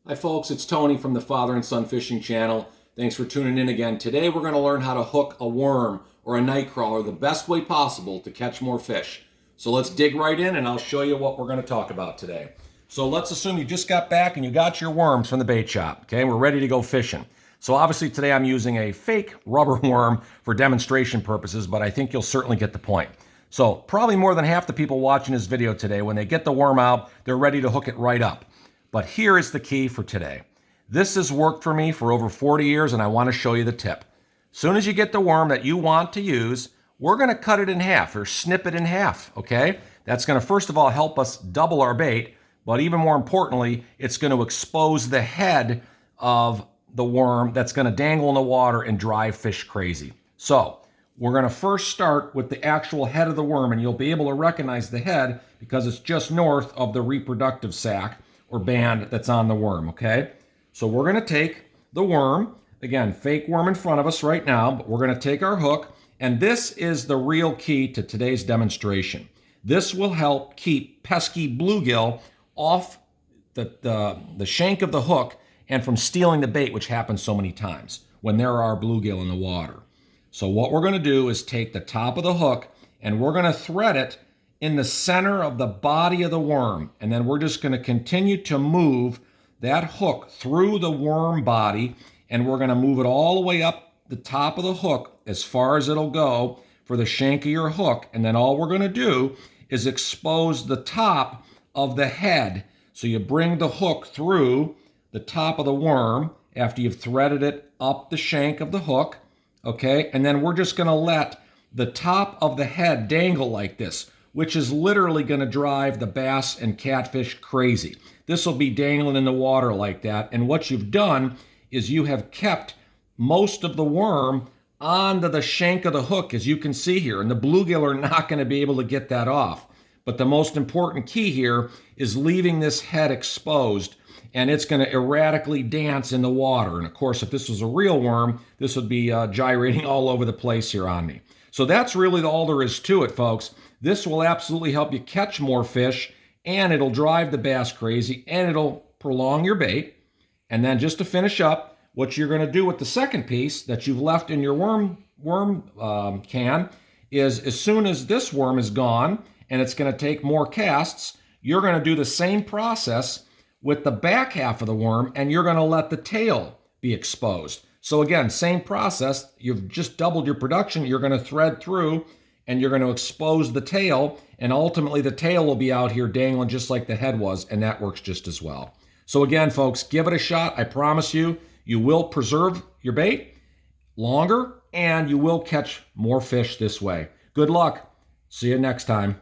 Hi folks, it's Tony from the Father and Son Fishing Channel. Thanks for tuning in again. Today we're going to learn how to hook a worm or a night crawler the best way possible to catch more fish. So let's dig right in and I'll show you what we're going to talk about today. So let's assume you just got back and you got your worms from the bait shop. Okay, we're ready to go fishing. So obviously today I'm using a fake rubber worm for demonstration purposes, but I think you'll certainly get the point. So probably more than half the people watching this video today, when they get the worm out, they're ready to hook it right up. But here is the key for today. This has worked for me for over 40 years and I want to show you the tip. As soon as you get the worm that you want to use, we're going to cut it in half or snip it in half, okay? That's going to first of all help us double our bait, but even more importantly, it's going to expose the head of the worm that's going to dangle in the water and drive fish crazy. So we're going to first start with the actual head of the worm, and you'll be able to recognize the head because it's just north of the reproductive sac or band that's on the worm, okay? So we're going to take the worm, again, fake worm in front of us right now, but we're going to take our hook, and this is the real key to today's demonstration. This will help keep pesky bluegill off the shank of the hook and from stealing the bait, which happens so many times when there are bluegill in the water. So what we're going to do is take the top of the hook and we're going to thread it in the center of the body of the worm. And then we're just going to continue to move that hook through the worm body, and we're going to move it all the way up the top of the hook as far as it'll go for the shank of your hook. And then all we're going to do is expose the top of the head. So you bring the hook through the top of the worm after you've threaded it up the shank of the hook, okay? And then we're just going to let the top of the head dangle like this, which is literally going to drive the bass and catfish crazy. This will be dangling in the water like that. And what you've done is you have kept most of the worm onto the shank of the hook, as you can see here. And the bluegill are not going to be able to get that off. But the most important key here is leaving this head exposed, and it's going to erratically dance in the water. And of course, if this was a real worm, this would be gyrating all over the place here on me. So that's really all there is to it, folks. This will absolutely help you catch more fish, and it'll drive the bass crazy, and it'll prolong your bait. And then just to finish up, what you're going to do with the second piece that you've left in your worm can is, as soon as this worm is gone, and it's going to take more casts, you're going to do the same process with the back half of the worm, and you're going to let the tail be exposed. So again, same process. You've just doubled your production. You're going to thread through and you're going to expose the tail, and ultimately the tail will be out here dangling just like the head was, and that works just as well. So again, folks, give it a shot. I promise you, you will preserve your bait longer and you will catch more fish this way. Good luck. See you next time.